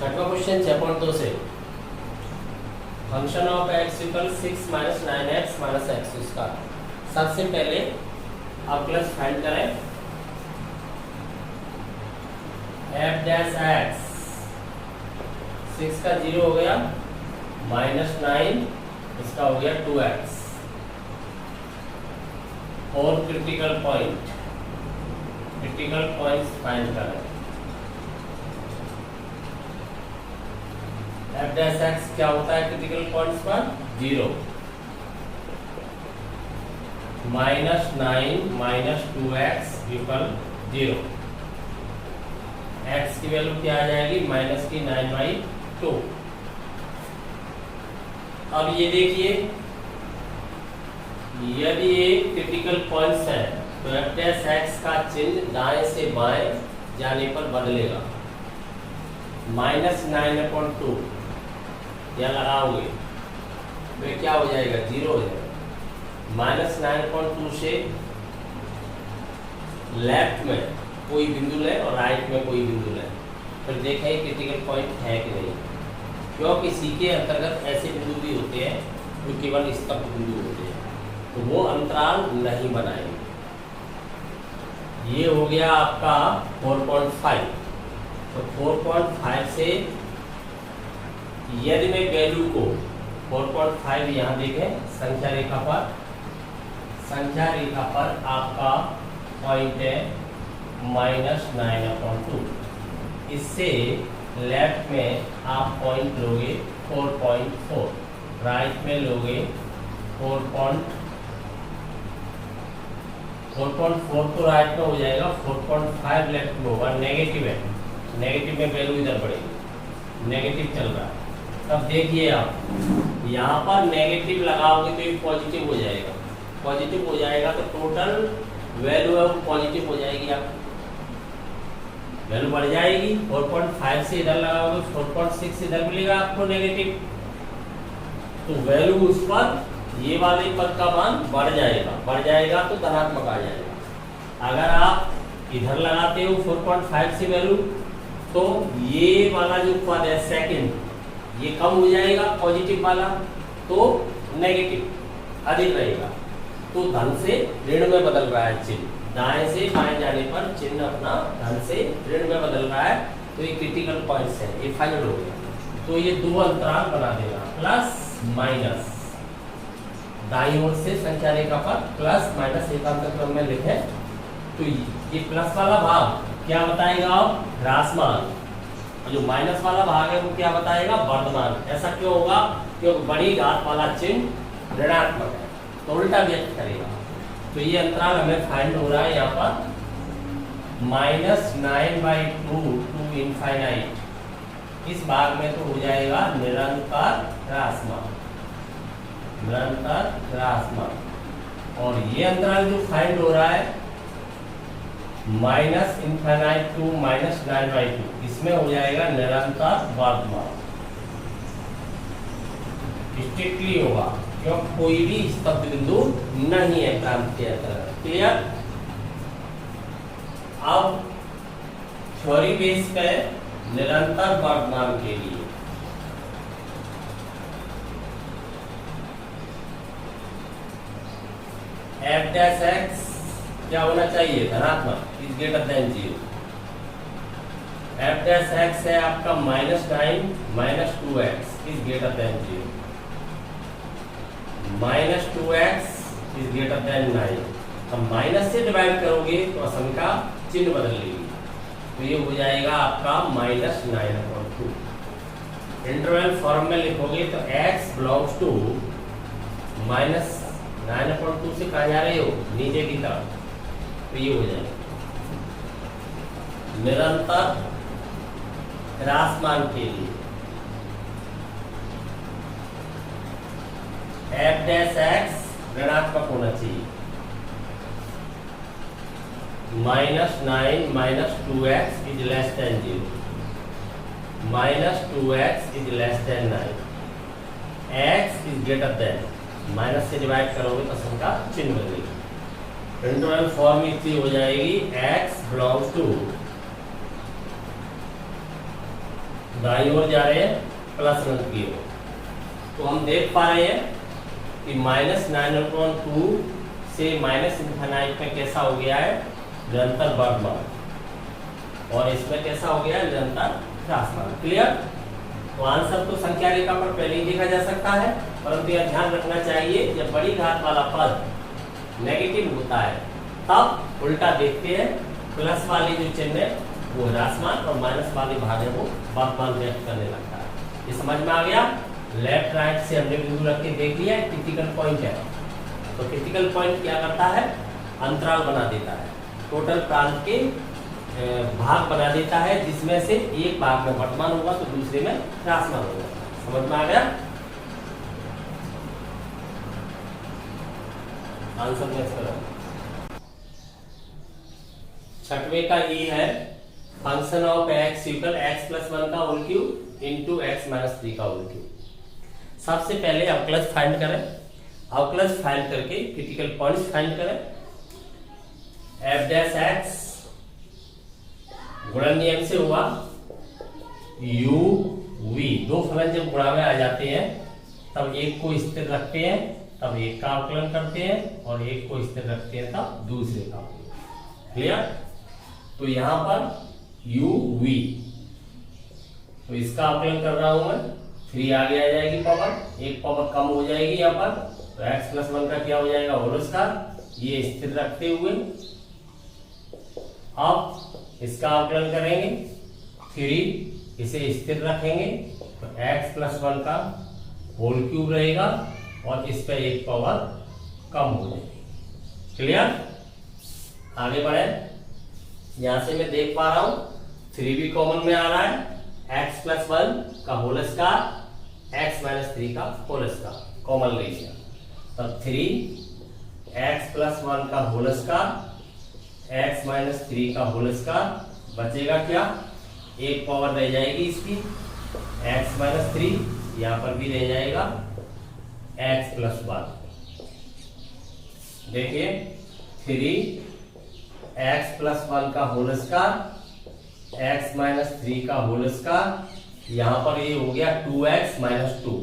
छठवां क्वेश्चन 6.2 से function of x equal 6 minus 9x minus x square. सबसे पहले आप प्लस फाइंड करें f डैश x 6 का 0 हो गया माइनस 9 इसका हो गया 2x और क्रिटिकल पॉइंट्स फाइंड करें। f डैश x क्या होता है क्रिटिकल पॉइंट्स पर 0 minus 9 minus 2x equal 0। x की वैल्यू क्या आ जाएगी माइनस की 9/2। अब ये देखिए यदि ये क्रिटिकल पॉइंट्स है तो f डैश x का चिन्ह दाएं से बाएं जाने पर बदलेगा। माइनस 9/2 या लगाओगे तो क्या हो जाएगा 0 हो जाएगा। माइनस 9/2 से लेफ्ट में कोई बिंदु ले और राइट में कोई बिंदु ले, फिर देखें क्रिटिकल पॉइंट है कि नहीं, क्योंकि इसी के अंतर्गत ऐसे बिंदु भी होते हैं जो केवल स्तब्ध बिंदु होते हैं, तो वो अंतराल नहीं बनाएंगे। ये हो गया आपका 4.5। तो 4.5 से यदि मैं वैल्यू को 4.5 यहाँ देखें संख्या रेखा पर आपका पॉइंट है माइनस 9/2। इससे लेफ्ट में आप पॉइंट लोगे 4.4, राइट में लोगे 4.4 तो राइट में हो जाएगा, 4.5 लेफ्ट में होगा। नेगेटिव है, नेगेटिव में वैल्यू इधर बढ़ेगी, नेगेटिव चल रहा है। तब देखिए आप यहाँ पर नेगेटिव लगाओगे तो ये पॉजिटिव हो जाएगा, पॉजिटिव हो जाएगा तो टोटल वैल्यू है वो पॉजिटिव हो जाएगी। आप वैल्यू बढ़ जाएगी। 4.5 से इधर लगाओगे 4.6 इधर मिलेगा आपको नेगेटिव, तो वैल्यू उस पर ये वाले पद का मान बढ़ जाएगा तो धनात्मक आ जाएगा। अगर आप इधर लगाते हो 4.5 से वैल्यू तो ये वाला जो पद है सेकंड ये कम हो जाएगा, पॉजिटिव वाला तो नेगेटिव अधिक रहेगा। तो धन से ऋण में बदल रहा है चिन्ह, दाएं से बाएं जाने पर चिन्ह अपना धन से ऋण में बदल रहा है। तो ये क्रिटिकल पॉइंट्स है, ये फाइनल हो गया। तो ये दो अंतराल बना देगा प्लस माइनस, दाईं ओर से संख्या रेखा पर प्लस माइनस एकांतर क्रम में लिखे। तो ये प्लस वाला भाग क्या बताएगा ह्रासमान, जो माइनस वाला भाग है वो क्या बताएगा वर्धमान। ऐसा क्यों होगा क्योंकि बड़ी घात वाला चिन्ह ऋणात्मक है तो उल्टा व्यक्त करेगा। तो ये अंतराल हमें फाइंड हो रहा है यहाँ पर माइनस 9/2 टू इनफाइनाइट। इस भाग में तो हो जाएगा निरंतर ह्रासमान। और ये अंतराल जो फाइंड हो रहा है माइनस इनफाइनाइट टू माइनस 9/2, इसमें हो जाएगा निरंतर वर्धमान। स्ट्रिक्टली होगा क्योंकि कोई भी स्तब्ध बिंदु नहीं है प्रांत के अंतर्गत। क्लियर। अब थ्योरी बेस पे निरंतर वर्धमान के लिए f डैश x क्या होना चाहिए धनात्मक, is greater then 0। f dash x है आपका minus 9 minus 2x is greater then 0, minus 2x is greater then 9। अब माइनस से डिवाइड करोगे तो असम का चिन्ह बदल लेगी, तो ये हो जाएगा आपका माइनस 9/2। इंटरवल फॉर्म में लिखोगे तो x बिलोंग्स टू माइनस 9/2 से कहा जा रहे हो नीचे की तरफ, तो ये हो जाएगा निरंतर ह्रासमान के लिए f डैश x ऋणात्मक होना चाहिए। Minus 9 minus 2x is less then 0, minus 2x is less then 9, x is greater then, minus से डिवाइड करोगे तो संख्या चिन्ह बदलेगी। इंटरवल फॉर्म इतनी हो जाएगी x बिलोंग्स टू दाईं ओर जा रहे हैं प्लस 1 की ओर। तो हम देख पा रहे हैं कि -9/2 से -∞ में कैसा हो गया है निरंतर बढ़मान, और इसमें कैसा हो गया है निरंतर ह्रासमान। क्लियर? तो आंसर तो संख्या रेखा पर पहले ही देखा जा सकता है, परंतु यह ध्यान रखना चाहिए जब बड़ी घात वाला पद नेगेटिव होता है तब उल्टा देखते हैं, प्लस वाली जो चिन्ह है वो ह्रासमान और माइनस वाली भाग है वो वर्तमान व्यक्त करने लगता है। ये समझ में आ गया? लेफ्ट राइट से हमने बिंदु रख के देख लिया, क्रिटिकल पॉइंट है। तो क्रिटिकल पॉइंट क्या करता है? अंतराल बना देता है, टोटल प्रांत के भाग बना देता है, जिसमें से एक भाग में वर्तमान होगा तो दूसरे में ह्रासमान होगा। समझ में आ गया? आंसर नेक्स्ट करो। छठवें का ई है function of x equal x+1 का होल क्यूब इंटू x-3 का होल क्यूब। सबसे पहले अवकलज फाइंड करें, अवकलज फाइंड करके क्रिटिकल पॉइंट्स फाइंड करें। f' गुणन नियम से हुआ u v, दो फलन जब गुणा में आ जाते हैं तब एक को स्थिर रखते हैं, तब एक का अवकलन करते हैं, और एक को स्थिर रखते हैं तब दूसरे का। क्लियर? तो यहां पर u v, तो इसका अवकलन कर रहा हूं मैं, 3 आगे आ जाएगी पावर, एक पावर कम हो जाएगी यहाँ पर, तो x+1 का क्या हो जाएगा होल स्क्वायर, ये स्थिर रखते हुए अब इसका अवकलन करेंगे, 3 इसे स्थिर रखेंगे तो x+1 का होल क्यूब रहेगा और इस पे एक पावर कम हो जाएगी। क्लियर? आगे बढ़े। यहां से मैं देख पा रहा हूं 3 भी कॉमन में आ रहा है, x+1 का होल स्क्वायर x-3 का होल स्क्वायर कॉमन ले लिया, तब 3x+1 का होल स्क्वायर x-3 का होल स्क्वायर, बचेगा क्या? एक पावर रह जाएगी इसकी x-3, यहां पर भी रह जाएगा x+1। देखिए 3x+1 का होल स्क्वायर x-3 का होल स्क्वायर, यहां पर ये हो गया 2x-2,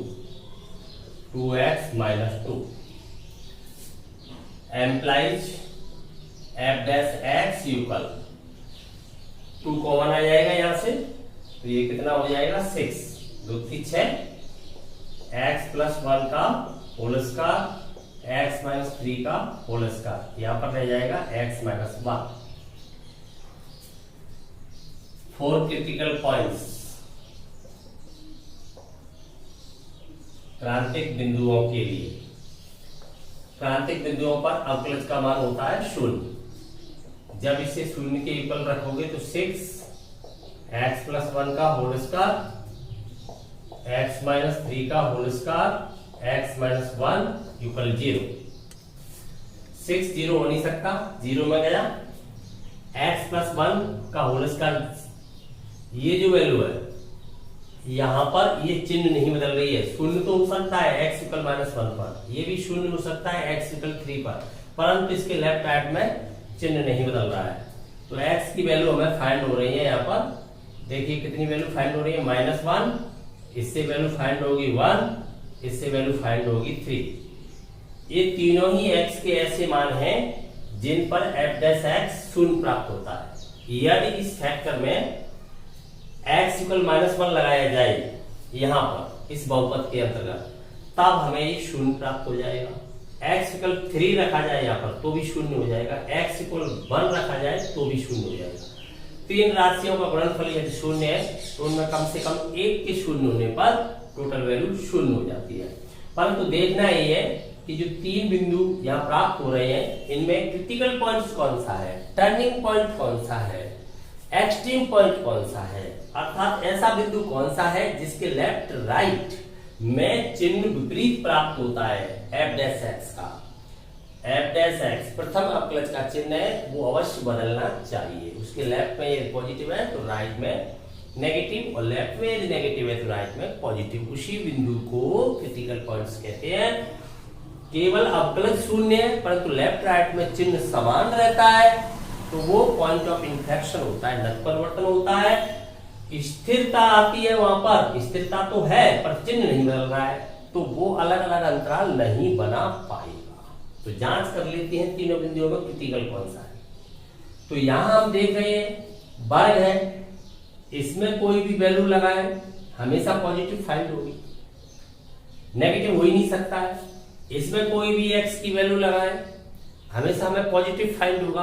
2x-2 implies f' equal 2 common आ जाएगा यहां से, तो ये कितना हो जाएगा 6, 2 3 6, x+1 का होल स्क्वायर x-3 का होल स्क्वायर, यहां पर रह जाएगा x-1। 4 क्रिटिकल पॉइंट्स क्रांतिक बिंदुओं के लिए। क्रांतिक बिंदुओं पर अवकलज का मान होता है 0। जब इसे 0 के इक्वल रखोगे तो 6x+1 का होल स्क्वायर x-3 का होल स्क्वायर x-1 इक्वल 0। 6 0 हो नहीं सकता, 0 में गया, x+1 का होल स्क्वायर, ये जो वैल्यू है यहां पर ये चिन्ह नहीं बदल रही है, 0 तो हो सकता है x = -1 पर, ये भी 0 हो सकता है x = 3 पर, परंतु इसके लेफ्ट राइट में चिन्ह नहीं बदल रहा है। तो x की वैल्यू हमें फाइंड हो रही है, यहाँ पर देखिए कितनी वैल्यू फाइंड हो रही है, -1, इससे वैल्यू फाइंड होगी 1, इससे वैल्यू फाइंड होगी 3। ये तीनों ही x के ऐसे मान हैं जिन पर f' 0 प्राप्त होता है। यदि इस फैक्टर में x = -1 लगाया जाए यहाँ पर इस बहुपद के अंतर्गत, तब हमें ये 0 प्राप्त हो जाएगा। x = 3 रखा जाए यहाँ पर तो भी 0 हो जाएगा, x = 1 रखा जाए तो भी 0 हो जाएगा। तीन राशियों का गुणनफल यदि 0 है तो उनमें कम से कम एक के 0 होने पर टोटल वैल्यू 0 हो जाती है। परंतु देखना ये है कि जो 3 बिंदु यहाँ प्राप्त हो रहे हैं इनमें क्रिटिकल पॉइंट कौन सा है, टर्निंग पॉइंट कौन सा है, एक्सट्रीम पॉइंट कौन सा है, अर्थात ऐसा बिंदु कौन सा है जिसके लेफ्ट राइट में चिन्ह विपरीत प्राप्त होता है f' का। f' प्रथम अवकलज का चिन्ह है, वो अवश्य बदलना चाहिए। उसके लेफ्ट में ये पॉजिटिव है तो राइट में नेगेटिव, और लेफ्ट में यदि नेगेटिव है तो राइट में पॉजिटिव। उसी बिंदु को क्रिटिकल पॉइंट्स कहते हैं। केवल अवकलज 0 है परंतु लेफ्ट राइट में चिन्ह समान रहता है तो वो पॉइंट ऑफ इंफ्लेक्शन होता है, नत परिवर्तन होता है। स्थिरता आती है वहां पर, स्थिरता तो है पर चिन्ह नहीं बदल रहा है, तो वो अलग अलग अंतराल नहीं बना पाएगा। तो जांच कर लेते हैं तीनों बिंदुओं में क्रिटिकल कौन सा है। तो यहां हम देख रहे हैं वर्ग है, इसमें कोई भी वैल्यू लगाए हमेशा पॉजिटिव फाइंड होगी, नेगेटिव हो ही नहीं सकता है। इसमें कोई भी एक्स की वैल्यू लगाए हमेशा हमें पॉजिटिव फाइंड होगा,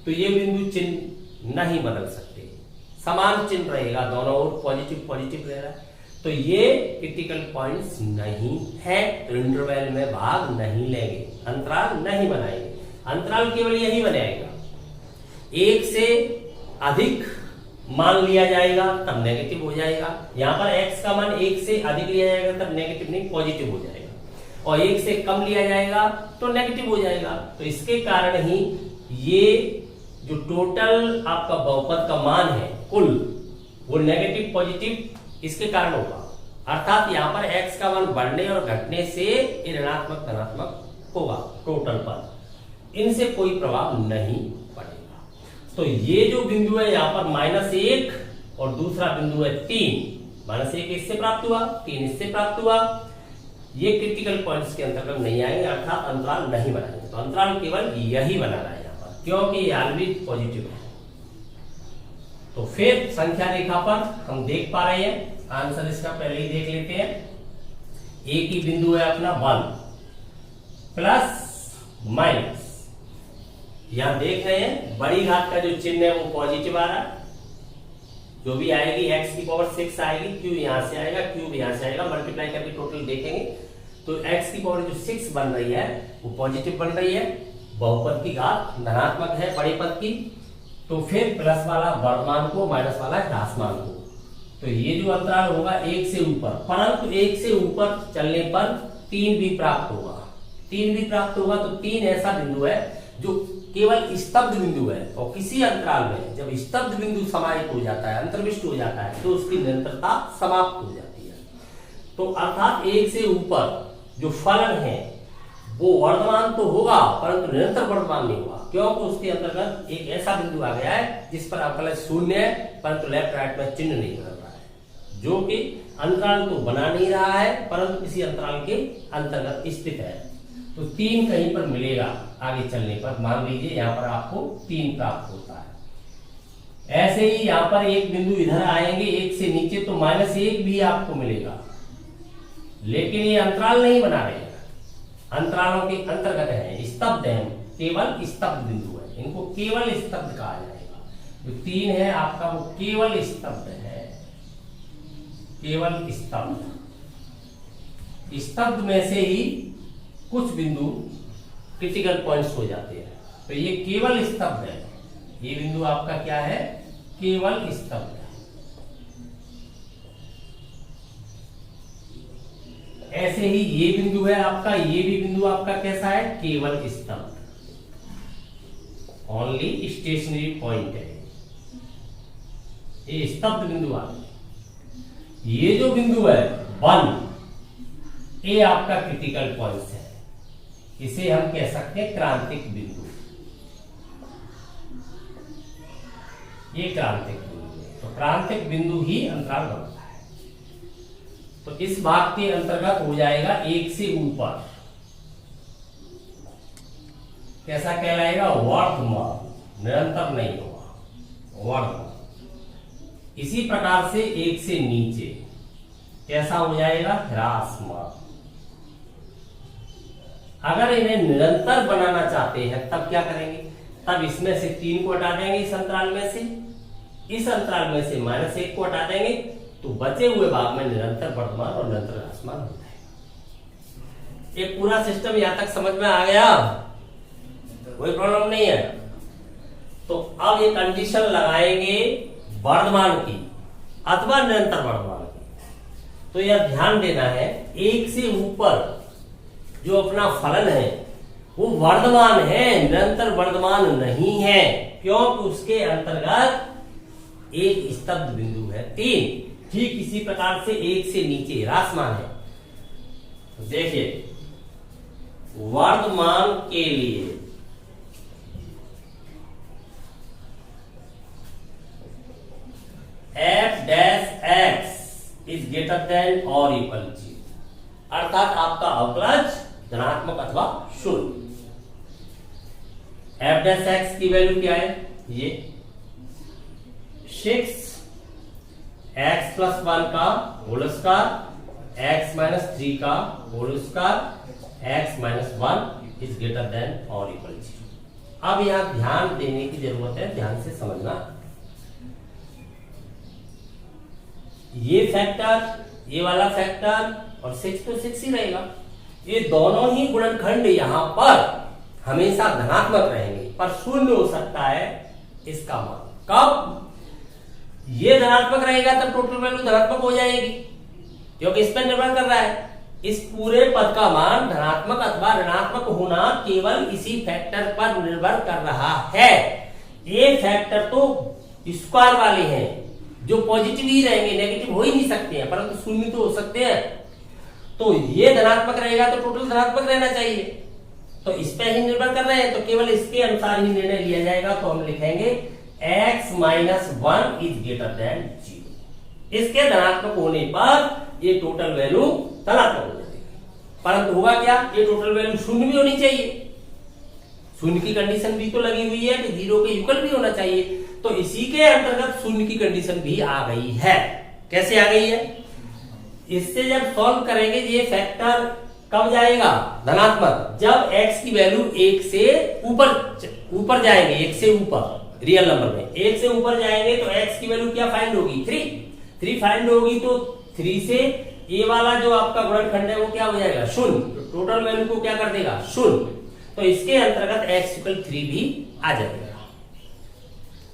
तो ये बिंदु चिन्ह नहीं बदल सकते, समान चिन्ह रहेगा, दोनों ओर पॉजिटिव पॉजिटिव रहेगा। तो ये क्रिटिकल पॉइंट्स नहीं है, तो इंटरवल में भाग नहीं लेंगे, अंतराल नहीं बनाएंगे। अंतराल केवल यही बनाएगा, एक से अधिक मान लिया जाएगा तब नेगेटिव हो जाएगा। यहां पर x का मान एक से अधिक लिया जाएगा तब नेगेटिव नहीं पॉजिटिव हो जाएगा, और एक से कम लिया जाएगा तो नेगेटिव हो जाएगा। तो इसके कारण ही ये जो टोटल आपका बहुपद का मान है कुल, वो नेगेटिव पॉजिटिव इसके कारण होगा। अर्थात यहाँ पर x का मान बढ़ने और घटने से ऋणात्मक धनात्मक होगा टोटल पर, इनसे कोई प्रभाव नहीं पड़ेगा। तो ये जो बिंदु है यहाँ पर -1 और दूसरा बिंदु है 3, -1 इससे प्राप्त हुआ, 3 इससे प्राप्त हुआ, ये क्रिटिकल पॉइंट्स के अंतर्गत नहीं आएंगे, अर्थात अंतराल नहीं बनाएंगे। तो अंतराल केवल यही बनाना है यहाँ पर, क्योंकि ये ऑलवेज पॉजिटिव है। तो फिर संख्या रेखा पर हम देख पा रहे हैं, आंसर इसका पहले ही देख लेते हैं। एक ही बिंदु है अपना 1 प्लस माइनस, यहां देख रहे हैं बड़ी घात का जो चिन्ह है वो पॉजिटिव आ रहा है, जो भी आएगी x की पावर 6 आएगी, q यहां से आएगा, क्यूब यहां से आएगा, मल्टीप्लाई करके टोटल देखेंगे तो x की पावर जो 6 बन रही है वो पॉजिटिव बन रही है, बहुपद की घात धनात्मक है बड़े पद की, तो फिर प्लस वाला वर्धमान को माइनस वाला ह्रासमान को, तो ये जो अंतराल होगा 1 से ऊपर, परंतु 1 से ऊपर चलने पर 3 भी प्राप्त होगा, 3 भी प्राप्त होगा। तो 3 ऐसा बिंदु है जो केवल स्तब्ध बिंदु है, और किसी अंतराल में जब स्तब्ध बिंदु समाहित हो जाता है, अंतर्विष्ट हो जाता है, तो उसकी निरंतरता समाप्त हो जाती है। तो अर्थात 1 से ऊपर जो फलन है वो वर्धमान तो होगा परंतु निरंतर वर्धमान नहीं होगा, क्योंकि उसके अंतर्गत एक ऐसा बिंदु आ गया है जिस पर अवकलज 0 है परंतु लेफ्ट राइट में चिन्ह नहीं बदल रहा है, जो कि अंतराल तो बना नहीं रहा है परंतु किसी अंतराल के अंतर्गत स्थित है। तो 3 कहीं पर मिलेगा आगे चलने पर, मान लीजिए यहाँ पर आपको 3 प्राप्त होता है। ऐसे ही यहाँ पर एक बिंदु इधर आएंगे 1 से नीचे, तो -1 भी आपको मिलेगा, लेकिन ये अंतराल नहीं बना रहे हैं, अंतरालों के अंतर्गत है, स्तब्ध है, केवल स्तब्ध बिंदु है, इनको केवल स्तब्ध कहा जाएगा। जो 3 है आपका वो केवल स्तब्ध है, केवल स्तब्ध। स्तब्ध में से ही कुछ बिंदु क्रिटिकल पॉइंट्स हो जाते हैं, तो ये केवल स्तब्ध है, ये बिंदु आपका क्या है, केवल स्तब्ध है। ऐसे ही ये बिंदु है आपका, ये भी बिंदु आपका कैसा है, केवल स्तब्ध, ओनली स्टेशनरी पॉइंट है, ये स्तब्ध बिंदु आ गए। ये जो बिंदु है 1, ये आपका क्रिटिकल पॉइंट है, इसे हम कह सकते हैं क्रांतिक बिंदु, ये क्रांतिक बिंदु है। तो क्रांतिक बिंदु ही अंतराल बनता है। तो इस भाग के अंतर्गत हो जाएगा 1 से ऊपर, कैसा कहलाएगा, वर्धमान, निरंतर नहीं होगा, वर्धमान। इसी प्रकार से 1 से नीचे कैसा हो जाएगा, ह्रासमान। अगर इन्हें निरंतर बनाना चाहते हैं तब क्या करेंगे, तब इसमें से 3 को हटा देंगे, इस अंतराल में से, इस अंतराल में से -1 को हटा देंगे, तो बचे हुए भाग में निरंतर वर्धमान और निरंतर ह्रासमान हो जाएगा। ये पूरा सिस्टम यहां तक समझ में आ गया, कोई प्रॉब्लम नहीं है। तो अब ये कंडीशन लगाएंगे वर्धमान की अथवा निरंतर वर्धमान की। तो यह ध्यान देना है, 1 से ऊपर जो अपना फलन है वो वर्धमान है, निरंतर वर्धमान नहीं है, क्योंकि उसके अंतर्गत एक स्तब्ध बिंदु है 3। ठीक इसी प्रकार से 1 से नीचे ह्रासमान है। तो देखिए वर्धमान के लिए F dash x is greater than और इक्वल टू, अर्थात आपका अवकलज धनात्मक अथवा शून्य। एफ डैश एक्स की वैल्यू क्या है, ये 6 एक्स प्लस 1 का होल स्क्वायर एक्स माइनस 3 का whole square x minus 1 is greater than और इक्वल टू। अब यहां ध्यान देने की जरूरत है, ध्यान से समझना। ये फैक्टर, ये वाला फैक्टर और 6 तो 6 ही रहेगा। ये दोनों ही गुणनखंड यहां पर हमेशा धनात्मक रहेंगे, पर शून्य हो सकता है इसका मान। कब ये धनात्मक रहेगा तब टोटल वैल्यू धनात्मक हो जाएगी, क्योंकि इस पर निर्भर कर रहा है। इस पूरे पद का मान धनात्मक अथवा ऋणात्मक होना केवल इसी फैक्टर पर निर्भर कर रहा है। ये फैक्टर तो स्क्वायर वाले हैं जो पॉजिटिव ही रहेंगे, नेगेटिव हो ही नहीं सकते हैं, परंतु शून्य तो हो सकते हैं। तो ये धनात्मक रहेगा तो टोटल धनात्मक रहना चाहिए, तो इस पर ही निर्भर कर रहे हैं, तो केवल इसके अनुसार ही निर्णय लिया जाएगा। तो हम लिखेंगे x minus 1 is greater then 0। इसके धनात्मक होने पर ये टोटल वैल्यू धनात्मक हो जाएगी, परंतु होगा क्या, ये टोटल वैल्यू शून्य भी होनी चाहिए। शून्य की कंडीशन भी तो लगी हुई है कि 0 के युगल भी होना चाहिए, तो इसी के अंतर्गत शून्य की कंडीशन भी आ गई है। कैसे आ गई है, इससे जब सॉल्व करेंगे ये फैक्टर कब जाएगा धनात्मक, जब x की वैल्यू 1 से ऊपर जाएंगे, 1 से ऊपर रियल नंबर में 1 से ऊपर जाएंगे तो x की वैल्यू क्या फाइंड होगी, 3 फाइंड होगी। तो 3 से ये वाला जो आपका गुणनखंड है वो क्या हो जाएगा, शून्य। तो टोटल वैल्यू को क्या कर देगा, शून्य। तो इसके अंतर्गत x इक्वल 3 भी आ जाएगा।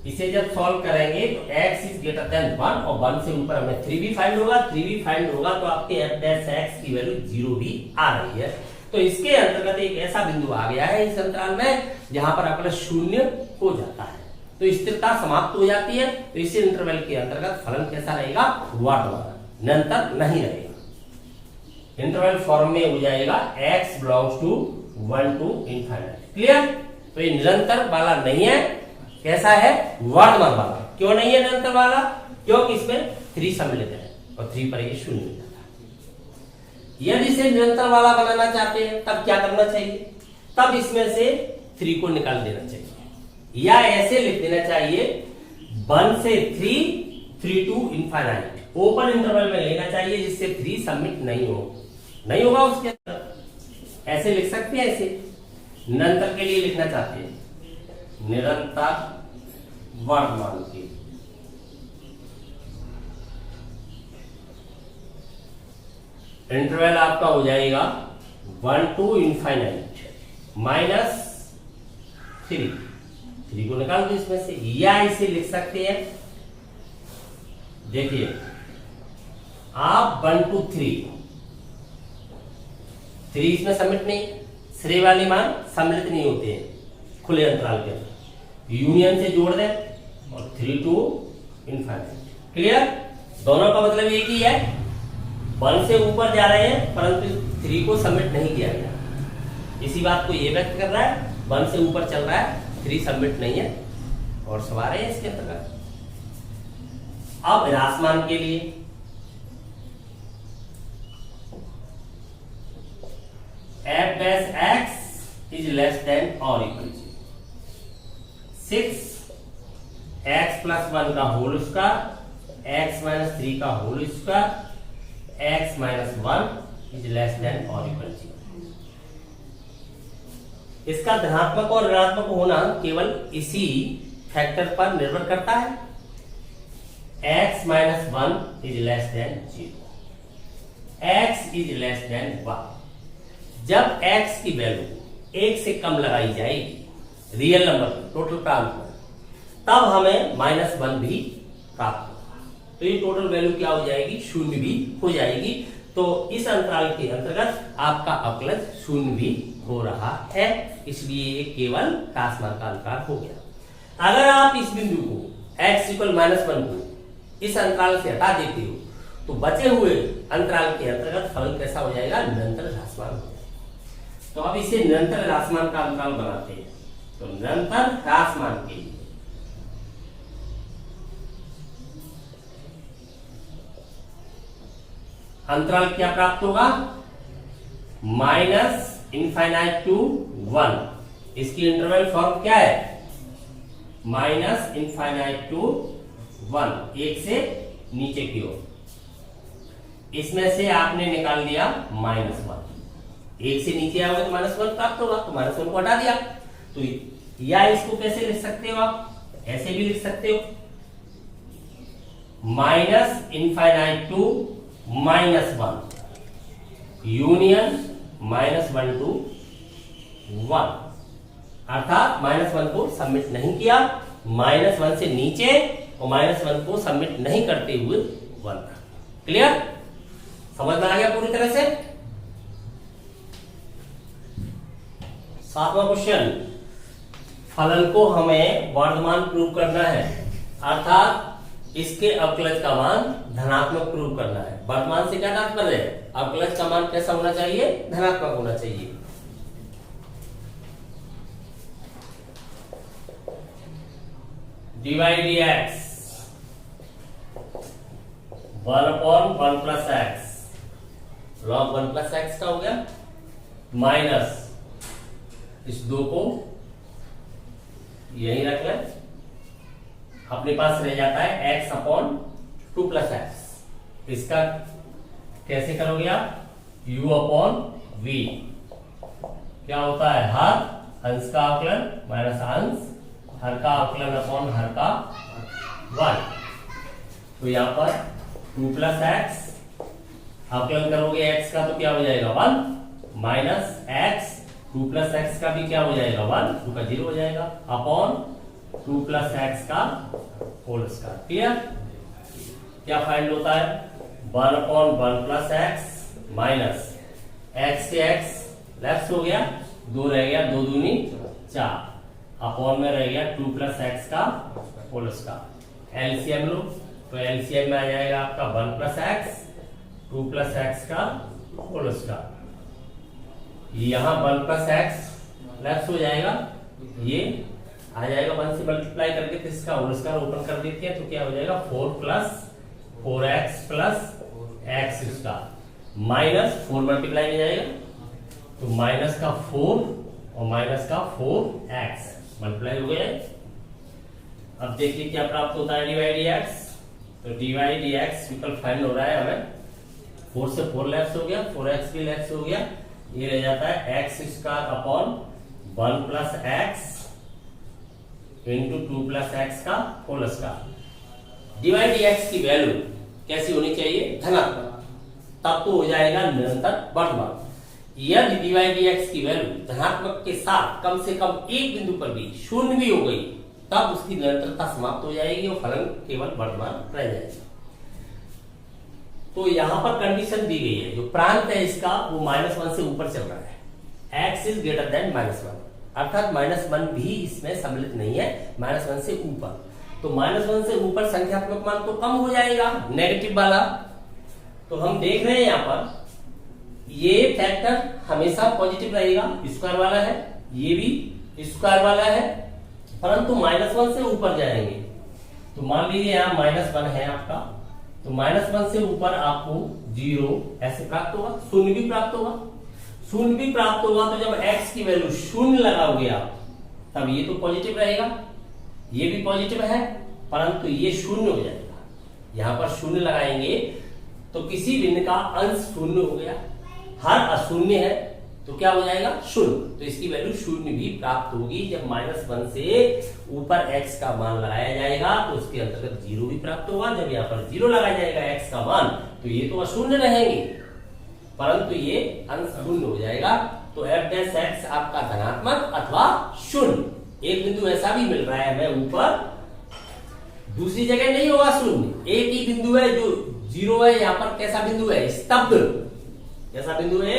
इसे जब सॉल्व करेंगे तो x इज ग्रेटर देन 1 और 1 से ऊपर हमें 3 भी फाइंड होगा, 3 भी फाइंड होगा तो आपके f डैश x की वैल्यू 0 भी आ रही है। तो इसके अंतर्गत एक ऐसा बिंदु आ गया है इस अंतराल में जहां पर अवकलज शून्य हो जाता है, तो स्थिरता समाप्त हो जाती है। तो इस इंटरवल के अंतर्गत फलन कैसा रहेगा, वर्तमान, निरंतर नहीं रहेगा। इंटरवल फॉर्म में हो जाएगा x belongs to 1 to infinite. Clear. तो ये निरंतर वाला नहीं है, कैसा है, वर्तमान वाला। क्यों नहीं है निरंतर वाला, क्योंकि इसमें 3 सम्मिलित है और 3 पर ये शून्य हो जाता है। यदि इसे निरंतर वाला बनाना चाहते हैं तब क्या करना चाहिए, तब इसमें से 3 को निकाल देना चाहिए, या ऐसे लिख देना चाहिए 1 से 3 टू इनफाइनाइट, ओपन इंटरवल में लेना चाहिए जिससे 3 सबमिट नहीं होगा उसके अंदर। ऐसे लिख सकते हैं, ऐसे निरंतर के लिए लिखना चाहते हैं, निरंतर वर्तमान के इंटरवल आपका हो जाएगा 1 टू इनफाइनाइट -3 को निकाल दो इसमें से, या इसे लिख सकते हैं, देखिए आप 1 टू 3 इसमें सबमिट नहीं, श्रेय वाले मान सम्मिलित नहीं होते हैं खुले अंतराल के अंदर, यूनियन से जोड़ दें और 3 टू इनफाइनाइट। क्लियर। दोनों का मतलब एक ही है, 1 से ऊपर जा रहे हैं परंतु 3 को सबमिट नहीं किया गया। इसी बात को ये व्यक्त कर रहा है, 1 से ऊपर चल रहा है, 3 सबमिट नहीं है और सवाल है इसके अंतर्गत। अब ह्रासमान के लिए f dash x is less than और इक्वल टू 6 x प्लस 1 का होल स्क्वायर x माइनस 3 का whole square x minus 1 is less than और इक्वल टू। इसका धनात्मक और ऋणात्मक होना केवल इसी फैक्टर पर निर्भर करता है, x minus 1 is less then 0, x is less then 1। जब x की वैल्यू 1 से कम लगाई जाएगी रियल नंबर में, टोटल प्रांत में, तब हमें -1 भी प्राप्त होगा। तो ये टोटल वैल्यू क्या हो जाएगी, शून्य भी हो जाएगी। तो इस अंतराल के अंतर्गत आपका अवकलज शून्य भी हो रहा है, इसलिए ये केवल ह्रासमान का अंतराल हो गया। अगर आप इस बिंदु को x इक्वल -1 को इस अंतराल से हटा देते हो तो बचे हुए अंतराल के अंतर्गत फलन कैसा हो जाएगा, निरंतर ह्रासमान हो जाएगा। तो अब इसे निरंतर ह्रासमान का अंतराल बनाते हैं। तो निरंतर ह्रासमान के लिए अंतराल क्या प्राप्त होगा, माइनस इनफाइनाइट टू 1। इसकी इंटरवल फॉर्म क्या है, माइनस इनफाइनाइट टू 1, एक से नीचे की ओर। इसमें से आपने निकाल दिया -1, एक से नीचे आओगे तो -1 प्राप्त होगा, तो -1 को हटा दिया। तो या इसको कैसे लिख सकते हो आप, ऐसे भी लिख सकते हो, minus infinite to -1 union -1 to 1, अर्थात -1 को सबमिट नहीं किया, -1 से नीचे और -1 को सबमिट नहीं करते हुए 1 तक। क्लियर, समझ में आ गया पूरी तरह से। 7वां क्वेश्चन, फलन को हमें वर्धमान प्रूव करना है, अर्थात इसके अवकलज का मान धनात्मक प्रूव करना है। वर्धमान से क्या तात्पर्य है, अवकलज का मान कैसा होना चाहिए, धनात्मक होना चाहिए। Divide x 1/1 plus x, log 1 plus x का हो गया, माइनस इस 2 को यही रख लें, अपने पास रह जाता है x/2 प्लस x। इसका कैसे करोगे आप, u/v, क्या होता है, हर अंश का अवकलन माइनस अंश हर का अवकलन अपॉन हर का 1। तो यहां पर 2 प्लस एक्स, अवकलन करोगे x का तो क्या हो जाएगा 1, माइनस x 2 प्लस एक्स का भी क्या हो जाएगा 1, 2 का 0 हो जाएगा, अपॉन 2 प्लस एक्स का होल स्क्वायर। क्लियर, क्या फाइंड होता है, 1/1 प्लस एक्स माइनस x से x लेफ्ट हो गया, 2 रह गया, 2 दूनी 4, अपॉन में रह गया 2 प्लस एक्स का होल स्क्वायर। एलसीएम लो, तो एलसीएम में आ जाएगा आपका 1 प्लस एक्स 2 प्लस एक्स का होल स्क्वायर। यहां 1 प्लस एक्स लेफ्ट हो जाएगा, ये आ जाएगा 1 से मल्टीप्लाई करके, तो इसका होल स्क्वायर ओपन कर देते हैं, तो क्या हो जाएगा 4 plus 4x plus x square, minus 4 multiply में जाएगा, तो माइनस का 4 और माइनस का 4x मल्टीप्लाई हो गया। अब देखिए क्या प्राप्त होता है, डिवाइड x, तो डिवाइड x विकल्प फाइंड हो रहा है हमें, 4 से 4 लेफ्ट हो गया, 4x भी लेफ्ट हो गया, ये रह जाता है x square upon 1 plus x into 2 plus x का होल स्क्वायर। डिवाइड x की वैल्यू कैसी होनी चाहिए, धनात्मक, तब तो हो जाएगा निरंतर वर्धमान। यदि डिवाइड x की वैल्यू धनात्मक के साथ कम से कम एक बिंदु पर भी शून्य भी हो गई, तब उसकी निरंतरता समाप्त हो जाएगी और फलन केवल वर्धमान रह जाएगा। तो यहां पर कंडीशन दी गई है, जो प्रांत है इसका वो -1 से ऊपर चल रहा है, x इज ग्रेटर देन -1, अर्थात -1 भी इसमें सम्मिलित नहीं है, -1 से ऊपर। तो -1 से ऊपर संख्यात्मक मान तो कम हो जाएगा, नेगेटिव वाला। तो हम देख रहे हैं यहां पर ये फैक्टर हमेशा पॉजिटिव रहेगा, स्क्वायर वाला है, ये भी स्क्वायर वाला है, परंतु -1 से ऊपर जाएंगे। तो मान लीजिए यहाँ -1 है आपका, तो -1 से ऊपर आपको 0 ऐसे प्राप्त होगा, शून्य भी प्राप्त होगा। शून्य भी प्राप्त होगा तो जब x की वैल्यू शून्य लगाओगे आप, तब ये तो पॉजिटिव रहेगा, ये भी पॉजिटिव है, परंतु ये शून्य हो जाएगा। यहां पर शून्य लगाएंगे तो किसी बिंदु का अंश शून्य हो गया, हर अशून्य है तो क्या हो जाएगा शून्य, तो इसकी वैल्यू शून्य भी प्राप्त होगी। जब -1 से ऊपर x का मान लगाया जाएगा तो उसके अंतर्गत 0 भी प्राप्त होगा। जब यहाँ पर 0 लगाया जाएगा x का मान, तो ये तो अशून्य रहेंगे, परंतु ये अंश शून्य हो जाएगा। तो f' आपका धनात्मक अथवा शून्य। एक बिंदु ऐसा भी मिल रहा है हमें ऊपर, दूसरी जगह नहीं होगा शून्य, एक ही बिंदु है जो 0 है। यहाँ पर कैसा बिंदु है, स्तब्ध, कैसा बिंदु है,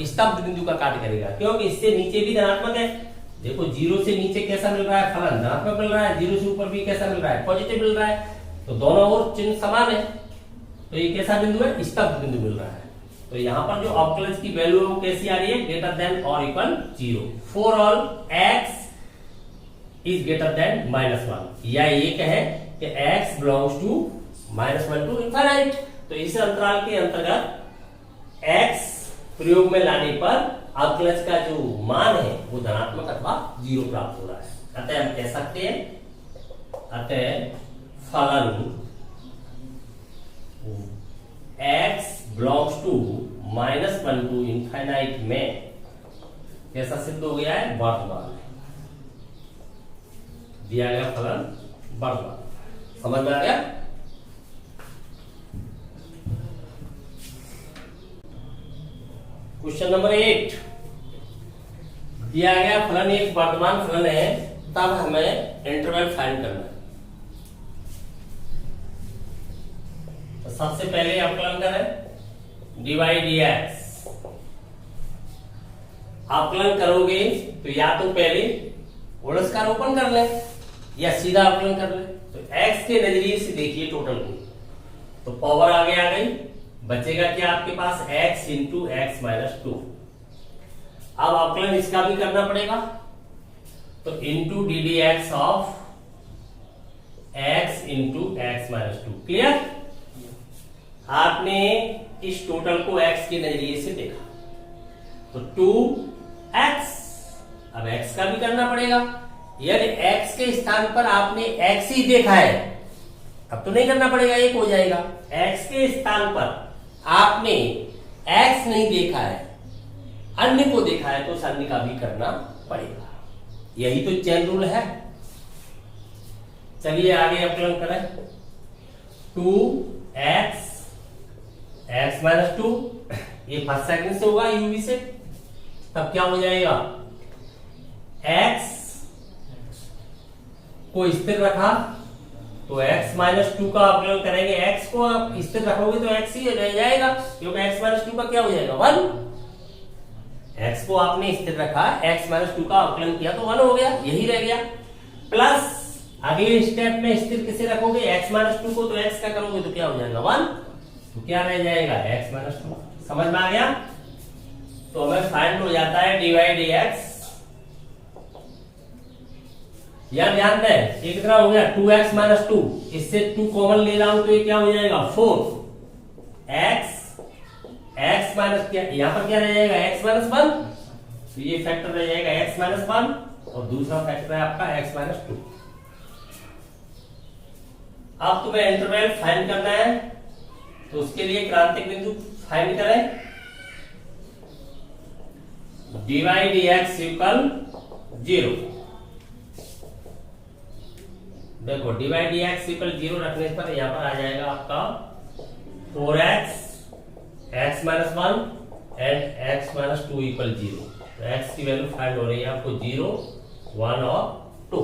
स्तब्ध बिंदु का कार्य करेगा, क्योंकि इससे नीचे भी धनात्मक है। देखो 0 से नीचे कैसा मिल रहा है, फलन धनात्मक मिल रहा है, 0 से ऊपर भी कैसा मिल रहा है, पॉजिटिव मिल रहा है, तो दोनों ओर चिन्ह समान है। तो ये कैसा बिंदु है, स्तब्ध बिंदु मिल रहा है। तो यहाँ पर जो अवकलज की वैल्यू है वो कैसी आ रही है, ग्रेटर देन और equal 0 for all x is greater than -1, या ये कहे कि x belongs to -1 to infinite. तो इस अंतराल के अंतर्गत x प्रयोग में लाने पर अवकलज का जो मान है वो धनात्मक अथवा 0 प्राप्त हो रहा है। अतः हम कह सकते हैं, अतः फलन x belongs to -1 to infinite में कैसा सिद्ध हो गया है, वर्तमान है। दिया गया फलन वर्तमान। समझ में आ गया? क्वेश्चन नंबर 8 दिया गया फलन एक वर्तमान फलन है, तब हमें इंटरवल फाइंड करना है। तो सबसे पहले अवकलन करें dy/dx। अवकलन करोगे तो या तो पहले उड़स का रोपण कर ले या सीधा अवकलन कर ले। तो x के नजरिए से देखिए टोटल को, तो पावर आगे आ गई, बचेगा क्या आपके पास x इंटू एक्स माइनस 2। अब अवकलन इसका भी करना पड़ेगा, तो into D D x of x into x minus 2। Clear? आपने इस टोटल को x के नजरिए से देखा, तो 2x। अब x का भी करना पड़ेगा, यदि x के स्थान पर आपने x ही देखा है, अब तो नहीं करना पड़ेगा, एक हो जाएगा। x के स्थान पर आपने x नहीं देखा है, अन्य को देखा है, तो उस अन्य का भी करना पड़ेगा। यही तो चेन रूल है। चलिए आगे अवकलन करें। 2x x माइनस 2, ये फर्स्ट सेकंड से होगा यूवी से, तब क्या हो जाएगा, x को स्थिर रखा तो x माइनस 2 का अवकलन करेंगे। x को आप स्थिर रखोगे तो x ही रह जाएगा, क्योंकि x माइनस 2 का क्या हो जाएगा, 1। x को आपने स्थिर रखा, x माइनस 2 का अवकलन किया तो 1 हो गया, यही रह गया। प्लस अगले स्टेप में स्थिर किसे रखोगे, x माइनस 2 को, तो x का करोगे तो क्या हो जाएगा, 1। तो क्या रह जाएगा, x माइनस 2। समझ में आ गया? तो हमें फाइंड हो जाता है dy/dx। यहां ध्यान दें, ये कितना हो गया, 2x माइनस 2, इससे 2 कॉमन ले रहा हूं तो ये क्या हो जाएगा, 4x x माइनस, क्या यहां पर क्या रह जाएगा, x माइनस 1, तो ये फैक्टर रह जाएगा x माइनस 1, और दूसरा फैक्टर है आपका x माइनस 2। अब तुम्हें इंटरवल फाइंड करना है, तो उसके लिए क्रांतिक बिंदु फाइंड करें। dy/dx equal 0। देखो dy/dx इक्वल 0 रखने पर यहां पर आ जाएगा आपका 4x x minus 1 and x minus 2 equal 0। तो x की वैल्यू फाइंड हो रही है आपको 0, 1 और 2।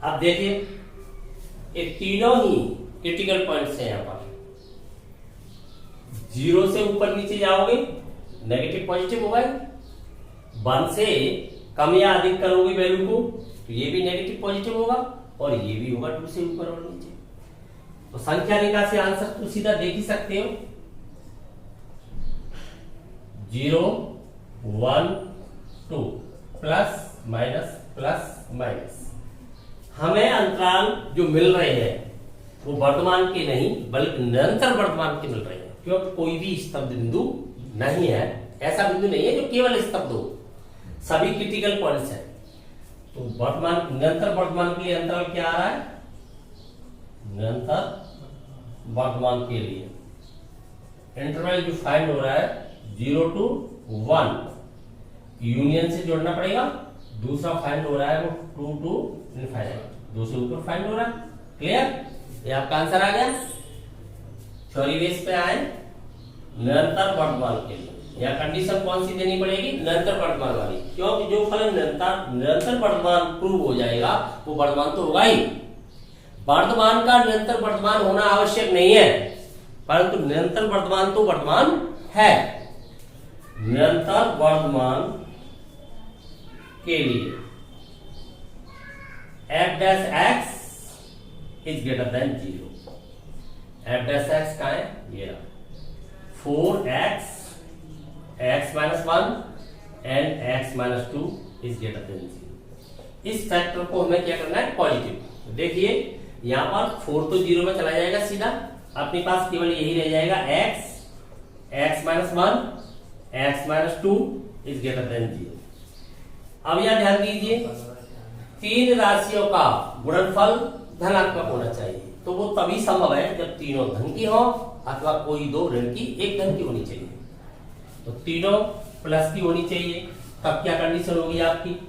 अब देखिए ये तीनों ही क्रिटिकल पॉइंट्स हैं। यहां पर 0 से ऊपर नीचे जाओगे नेगेटिव पॉजिटिव होगा, 1 से कम या अधिक करोगे वैल्यू को तो ये भी नेगेटिव पॉजिटिव होगा, और ये भी होगा 2 से ऊपर और नीचे। तो संख्या रेखा से आंसर तो सीधा देख ही सकते हो, 0, 1, 2, प्लस माइनस। हमें अंतराल जो मिल रहे हैं वो वर्तमान के नहीं बल्कि निरंतर वर्तमान के मिल रहे हैं, क्योंकि कोई भी स्तब्ध बिंदु नहीं है, ऐसा बिंदु नहीं है जो केवल स्तब्ध हो, सभी क्रिटिकल पॉइंट्स हैं। तो वर्तमान, निरंतर वर्तमान के लिए अंतराल क्या आ रहा है, निरंतर वर्तमान के लिए इंटरवल जो फाइंड हो रहा है 0 to 1, यूनियन से जोड़ना पड़ेगा। दूसरा फाइंड हो रहा है वो 2 to इनफाइनाइट, 2 से ऊपर फाइंड हो रहा है। क्लियर? ये आपका आंसर आ गया। थ्योरी बेस पे आए निरंतर वर्तमान के लिए, या कंडीशन कौन सी देनी पड़ेगी, निरंतर वर्तमान वाली, क्योंकि जो फलन निरंतर वर्तमान प्रूव हो जाएगा वो वर्तमान तो होगा ही। वर्तमान का निरंतर वर्तमान होना आवश्यक नहीं है, परंतु निरंतर वर्तमान तो वर्तमान है। निरंतर वर्तमान के लिए f' is greater then 0। f' का है ये 4x x minus 1 and x minus 2 is greater then 0। इस फैक्टर को हमें क्या करना है, पॉजिटिव। देखिए यहां पर 4 तो 0 में चला जाएगा सीधा, अपने पास केवल यही रह जाएगा x x minus 1 x minus 2 is greater then 0। अब यह ध्यान दीजिए, तीन राशियों का गुणनफल धनात्मक होना चाहिए, तो वो तभी संभव है जब तीनों धन की हो अथवा कोई दो ऋण की एक धन की होनी चाहिए। तो तीनों प्लस की होनी चाहिए, तब क्या कंडीशन होगी आपकी,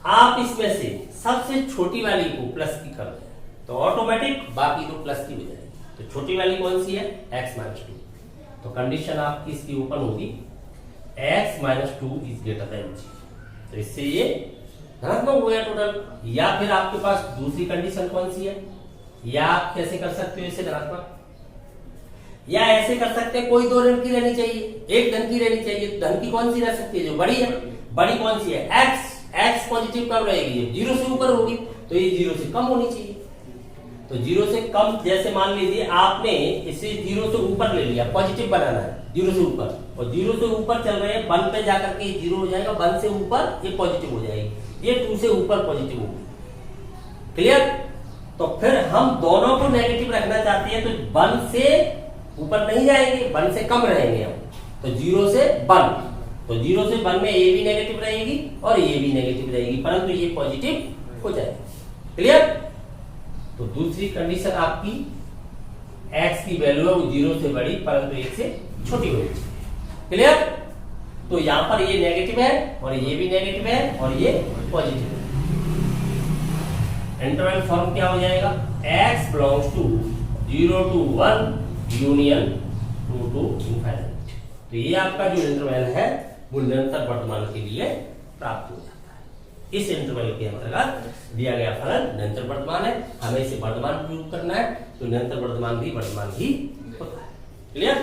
आप इसमें से सबसे छोटी वाली को प्लस की कर दें तो ऑटोमेटिक बाकी दो प्लस की हो जाएगी। तो छोटी वाली कौन सी है, x माइनस 2। तो कंडीशन आपकी इसकी ओपन होगी, x minus 2 is greater then 0। तो इससे ये धनात्मक हो गया टोटल। या फिर आपके पास दूसरी कंडीशन कौन सी है, या आप कैसे कर सकते हो इसे धनात्मक, या ऐसे कर सकते हैं कोई दो ऋण की रहनी चाहिए एक धन की रहनी चाहिए। धन की कौन सी रह सकती है, जो बड़ी है, बड़ी कौन सी है, x पॉजिटिव कब रहेगी, 0 से ऊपर होगी, तो ये 0 से कम होनी चाहिए। तो 0 से कम, जैसे मान लीजिए आपने इसे 0 से ऊपर ले लिया, पॉजिटिव बनाना है 0 से ऊपर, और 0 से ऊपर चल रहे हैं 1 पे जाकर के 0 हो जाएगा, 1 से ऊपर ये पॉजिटिव हो जाएगी, ये 2 से ऊपर पॉजिटिव होगी। क्लियर। तो फिर हम दोनों को नेगेटिव रखना चाहते हैं, तो 1 से ऊपर नहीं जाएंगे, 1 से कम रहेंगे हम, तो 0 से 1, तो 0 से 1 में ये भी नेगेटिव रहेगी और ये भी नेगेटिव रहेगी, परंतु ये पॉजिटिव हो जाएगी। क्लियर। तो दूसरी कंडीशन आपकी x की वैल्यू है वो 0 से बड़ी परंतु 1 से छोटी होनी चाहिए। क्लियर। तो यहां पर ये नेगेटिव है और ये भी नेगेटिव है और ये पॉजिटिव है। इंटरवल फॉर्म क्या हो जाएगा, x belongs to 0 to 1 union 2 to infinite. तो ये आपका जो इंटरवल है वो निरंतर वर्तमान के लिए प्राप्त हो जाता है। इस इंटरवल के अंतर्गत दिया गया फलन निरंतर वर्तमान है, हमें इसे वर्तमान प्रूव करना है, तो निरंतर वर्तमान भी वर्तमान ही होता है। क्लियर।